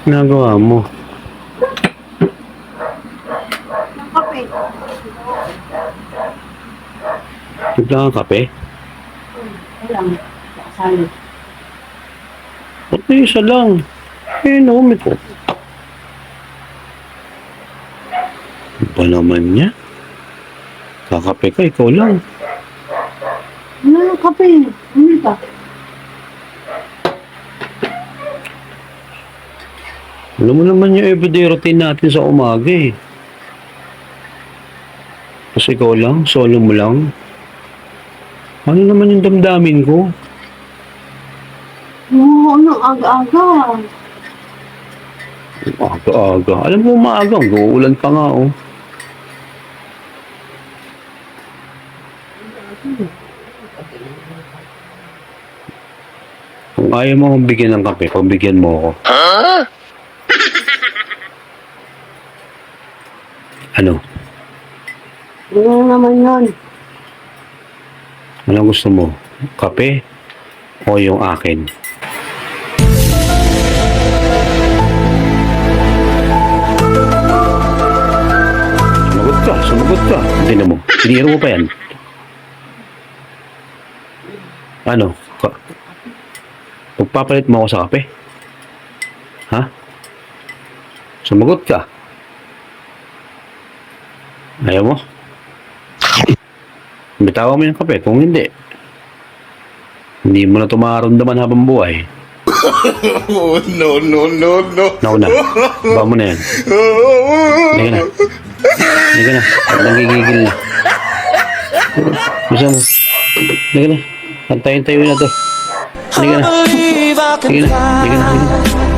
Ginagawa mo? Ng kape. Timpla ka kape? Alam. Kasali. Ba't na isa lang? Eh, naumit ko. Ano ba naman niya? Kakape ka, ikaw lang. Ano yung kape? Ano ito? Alam mo naman yung everyday routine natin sa umaga eh. Tapos ikaw lang, solo mo lang. Ano naman yung damdamin ko? Oo, ano, aga-aga. Aga-aga. Alam mo, maaga. Uulan pa nga oh. Kung ayaw mo akong bigyan ng kape, pagbigyan mo ako. Ano? Ano naman yun? Ano gusto mo? Kape? O yung akin? Sumagot ka. Tingnan mo. Tiniro mo pa yan. Ano? Pagpapalit mo ako sa kape? Ha? Sumagot ka. Ayaw mo? Bitawan mo yung kape. Kung hindi mo na ito mararamdaman habang buhay. Oh, no, no, no, no. Nauna. Ba mo na yan. Hindi ka na. Hindi ka na. Nagigigil na. Bisa mo. Hindi ka na. Antayin tayo na to. Hindi ka na. Hindi ka na. Hindi ka na.